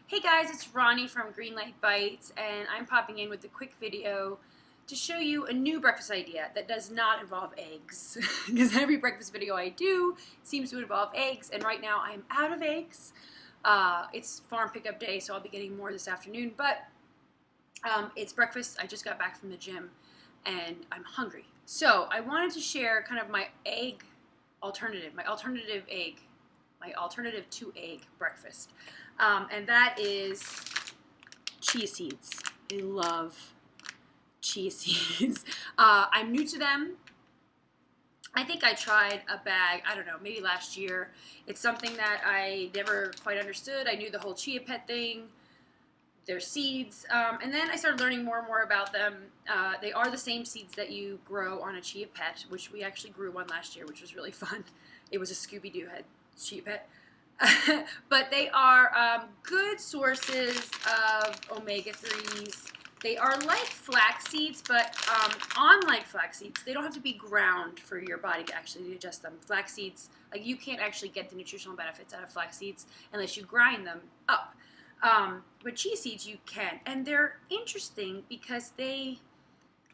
Hey guys, it's Ronnie from Greenlight Bites, and I'm popping in with a quick video to show you a new breakfast idea that does not involve eggs. Because every breakfast video I do seems to involve eggs, and right now I'm out of eggs. It's farm pickup day, so I'll be getting more this afternoon, but it's breakfast. I just got back from the gym, and I'm hungry. So I wanted to share kind of my egg alternative, my alternative to egg breakfast. And that is chia seeds. I love chia seeds. I'm new to them. I think I tried a bag, I don't know, maybe last year. It's something that I never quite understood. I knew the whole chia pet thing, their seeds, and then I started learning more and more about them. They are the same seeds that you grow on a chia pet, which we actually grew one last year, which was really fun. It was a Scooby-Doo head chia pet. But they are good sources of omega-3s. They are like flax seeds, but unlike flax seeds, they don't have to be ground for your body to actually digest them. Flax seeds, like you can't actually get the nutritional benefits out of flax seeds unless you grind them up. But chia seeds you can, and they're interesting because they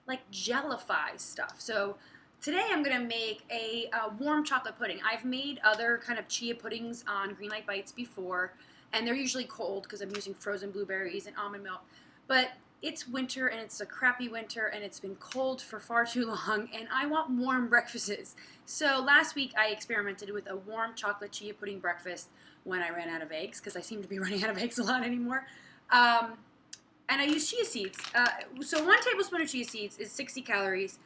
like gellify stuff. So today I'm going to make a warm chocolate pudding. I've made other kind of chia puddings on Greenlight Bites before, and they're usually cold because I'm using frozen blueberries and almond milk. But it's winter, and it's a crappy winter, and it's been cold for far too long, and I want warm breakfasts. So last week I experimented with a warm chocolate chia pudding breakfast when I ran out of eggs, because I seem to be running out of eggs a lot anymore. And I used chia seeds. So 1 tablespoon of chia seeds is 60 calories.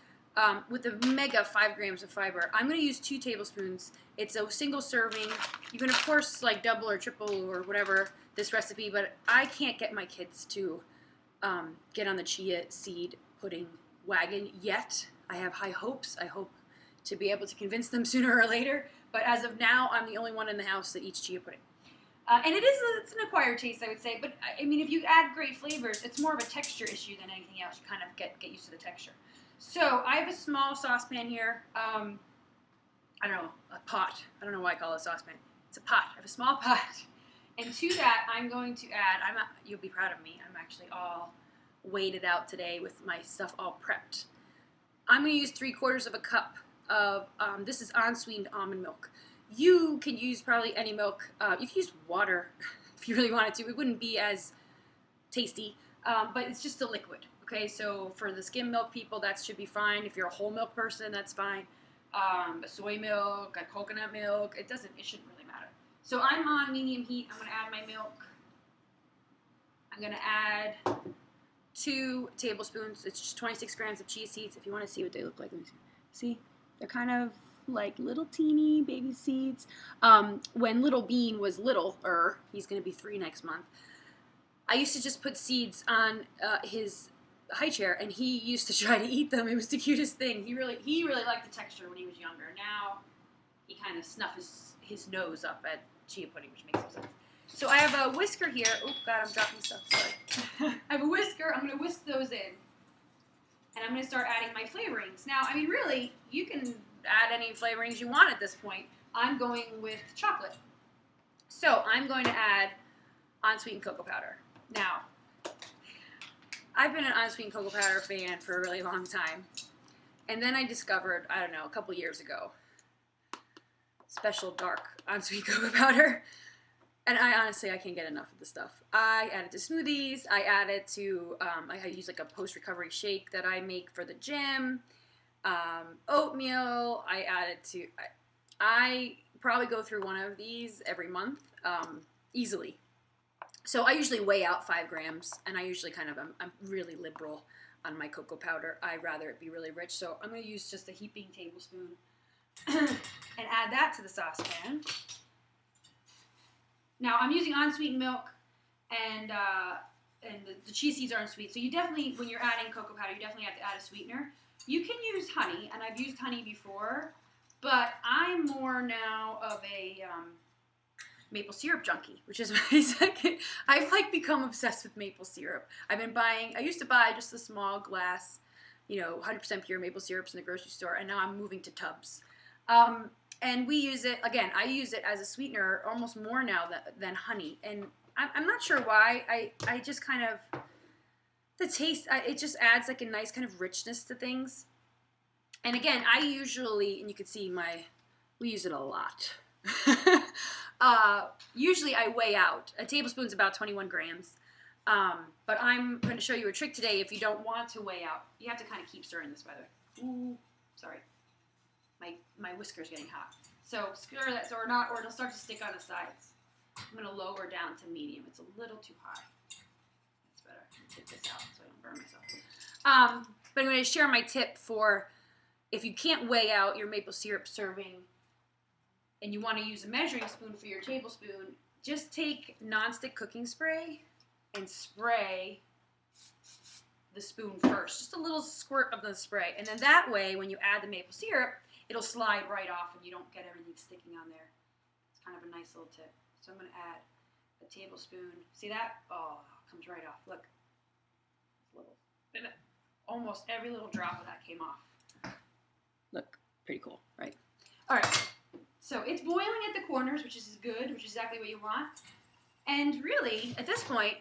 With a mega 5 grams of fiber. I'm going to use 2 tablespoons. It's a single serving. You can, of course, like double or triple or whatever this recipe, but I can't get my kids to get on the chia seed pudding wagon yet. I have high hopes. I hope to be able to convince them sooner or later, but as of now, I'm the only one in the house that eats chia pudding. And it's an acquired taste, I would say, but I mean, if you add great flavors, it's more of a texture issue than anything else. You kind of get used to the texture. So I have a small saucepan here. I don't know, a pot. I don't know why I call it a saucepan. It's a pot. I have a small pot. And to that, I'm going to add, you'll be proud of me, I'm actually all weighted out today with my stuff all prepped. I'm going to use 3/4 of a cup of, this is unsweetened almond milk. You can use probably any milk. You can use water if you really wanted to. It wouldn't be as tasty, but it's just a liquid. Okay, so for the skim milk people, that should be fine. If you're a whole milk person, that's fine. Soy milk, coconut milk, it shouldn't really matter. So I'm on medium heat. I'm going to add my milk. I'm going to add 2 tablespoons. It's just 26 grams of chia seeds. If you want to see what they look like, let me see. They're kind of like little teeny baby seeds. When Little Bean was littler, he's going to be 3 next month, I used to just put seeds on his high chair, and he used to try to eat them. It was the cutest thing. He really liked the texture when he was younger. Now he kind of snuffs his nose up at chia pudding, which makes no sense. So I have a whisker here. Oh God, I'm dropping stuff. Sorry. I have a whisker. I'm going to whisk those in, and I'm going to start adding my flavorings. Now, I mean, really, you can add any flavorings you want at this point. I'm going with chocolate. So I'm going to add unsweetened cocoa powder. Now, I've been an unsweetened cocoa powder fan for a really long time. And then I discovered, I don't know, a couple years ago, special dark unsweetened cocoa powder. And I can't get enough of the stuff. I add it to smoothies. I add it to, I use like a post-recovery shake that I make for the gym. Oatmeal. I add it to, I probably go through one of these every month, easily. So I usually weigh out 5 grams, and I usually I'm really liberal on my cocoa powder. I'd rather it be really rich, so I'm going to use just a heaping tablespoon and add that to the saucepan. Now, I'm using unsweetened milk, and the chia seeds aren't sweet, so you definitely, when you're adding cocoa powder, you definitely have to add a sweetener. You can use honey, and I've used honey before, but I'm more now of a maple syrup junkie, which is my second. I've like become obsessed with maple syrup. I used to buy just a small glass, 100% pure maple syrups in the grocery store, and now I'm moving to tubs. And we use it, again, I use it as a sweetener almost more now than honey. And I'm not sure why. I just kind of, the taste, it just adds like a nice kind of richness to things. And again, I usually, and you can see we use it a lot. Usually I weigh out. A tablespoon's about 21 grams. But I'm going to show you a trick today if you don't want to weigh out. You have to kind of keep stirring this, by the way. Ooh, sorry. My whisker's getting hot. So stir that, or it'll start to stick on the sides. I'm going to lower down to medium. It's a little too high. That's better. Take this out so I don't burn myself. But I'm going to share my tip for if you can't weigh out your maple syrup serving and you want to use a measuring spoon for your tablespoon, just take nonstick cooking spray and spray the spoon first. Just a little squirt of the spray. And then that way, when you add the maple syrup, it'll slide right off and you don't get everything sticking on there. It's kind of a nice little tip. So I'm going to add a tablespoon. See that? Oh, it comes right off. Look. Almost every little drop of that came off. Look, pretty cool, right? All right. So it's boiling at the corners, which is good, which is exactly what you want. And really, at this point,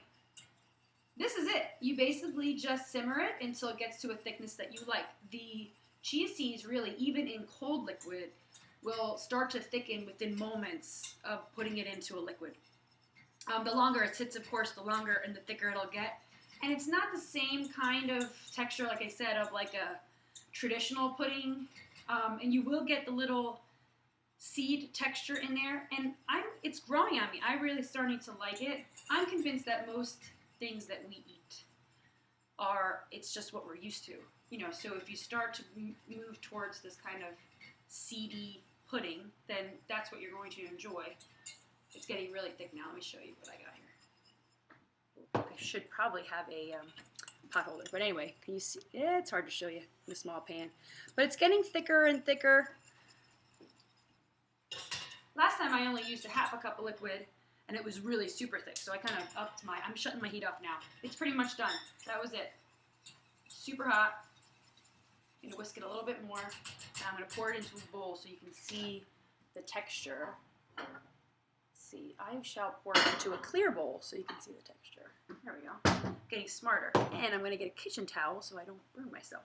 this is it. You basically just simmer it until it gets to a thickness that you like. The chia seeds really, even in cold liquid, will start to thicken within moments of putting it into a liquid. The longer it sits, of course, the longer and the thicker it'll get. And it's not the same kind of texture, like I said, of like a traditional pudding. And you will get the little seed texture in there. And it's growing on me. I'm really starting to like it. I'm convinced that most things that we eat it's just what we're used to. You know, so if you start to move towards this kind of seedy pudding, then that's what you're going to enjoy. It's getting really thick now. Let me show you what I got here. I should probably have a pot holder, but anyway, can you see? Yeah, it's hard to show you in a small pan, but it's getting thicker and thicker. Last time I only used a half a cup of liquid, and it was really super thick, so I kind of upped I'm shutting my heat off now. It's pretty much done. That was it. Super hot. I'm going to whisk it a little bit more, and I'm going to pour it into a bowl so you can see the texture. Let's see, I shall pour it into a clear bowl so you can see the texture. There we go. Getting smarter. And I'm going to get a kitchen towel so I don't burn myself.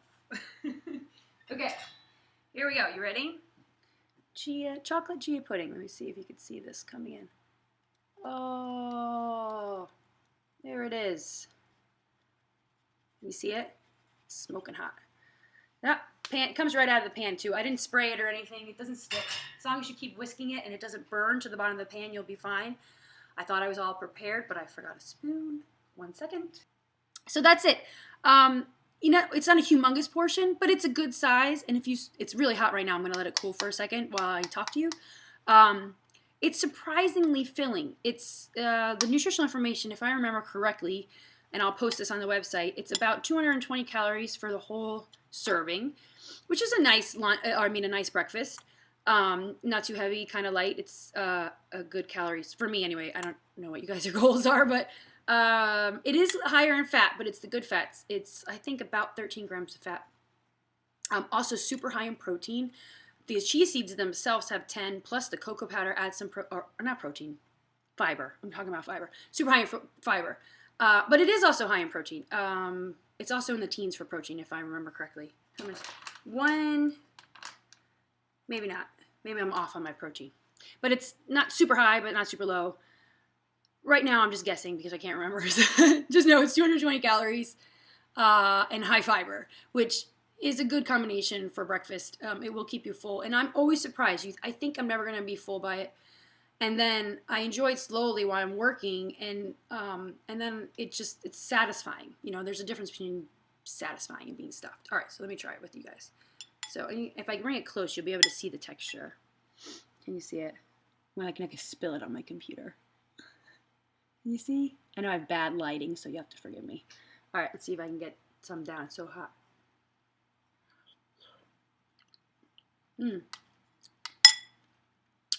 Okay, here we go. You ready? Chocolate chia pudding. Let me see if you can see this coming in. Oh, there it is. Can you see it? It's smoking hot. That pan, it comes right out of the pan too. I didn't spray it or anything. It doesn't stick. As long as you keep whisking it and it doesn't burn to the bottom of the pan, you'll be fine. I thought I was all prepared, but I forgot a spoon. 1 second. So that's it. You know, it's not a humongous portion, but it's a good size. And it's really hot right now. I'm going to let it cool for a second while I talk to you. It's surprisingly filling. It's the nutritional information, if I remember correctly, and I'll post this on the website. It's about 220 calories for the whole serving, which is a nice a nice breakfast. Not too heavy, kind of light. It's a good calories for me anyway. I don't know what you guys' goals are, but it is higher in fat, but it's the good fats. It's I think about 13 grams of fat. Also super high in protein. The chia seeds themselves have 10, plus the cocoa powder adds some fiber. I'm talking about fiber. Super high in fiber. But it is also high in protein. It's also in the teens for protein, if I remember correctly. How much? 1, maybe not. Maybe I'm off on my protein. But it's not super high, but not super low. Right now, I'm just guessing because I can't remember. Just know it's 220 calories and high fiber, which is a good combination for breakfast. It will keep you full. And I'm always surprised. I think I'm never going to be full by it. And then I enjoy it slowly while I'm working, and then it's satisfying. You know, there's a difference between satisfying and being stuffed. All right, so let me try it with you guys. So if I bring it close, you'll be able to see the texture. Can you see it? Well, I can spill it on my computer. Can you see? I know I have bad lighting, so you have to forgive me. All right, let's see if I can get some down. It's so hot.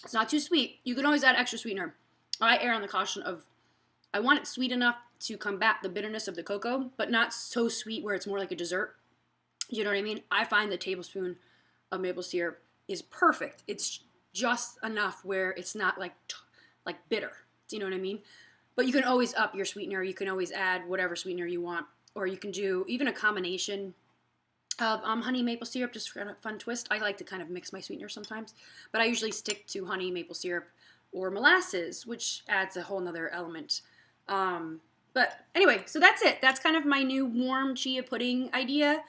It's not too sweet. You can always add extra sweetener. I err on the caution of, I want it sweet enough to combat the bitterness of the cocoa, but not so sweet where it's more like a dessert. You know what I mean? I find the tablespoon of maple syrup is perfect. It's just enough where it's not like bitter. Do you know what I mean? But you can always up your sweetener. You can always add whatever sweetener you want. Or you can do even a combination of honey maple syrup, just for a fun twist. I like to kind of mix my sweetener sometimes. But I usually stick to honey maple syrup or molasses, which adds a whole nother element. But anyway, so that's it. That's kind of my new warm chia pudding idea.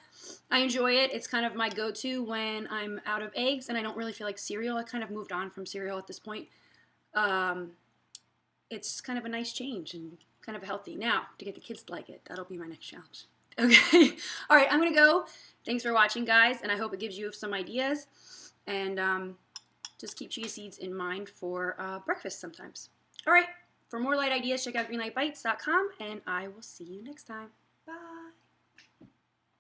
I enjoy it. It's kind of my go-to when I'm out of eggs and I don't really feel like cereal. I kind of moved on from cereal at this point. It's kind of a nice change and kind of healthy. Now, to get the kids to like it, that'll be my next challenge. Okay. All right, I'm going to go. Thanks for watching, guys, and I hope it gives you some ideas. And just keep chia seeds in mind for breakfast sometimes. All right. For more light ideas, check out greenlightbites.com, and I will see you next time.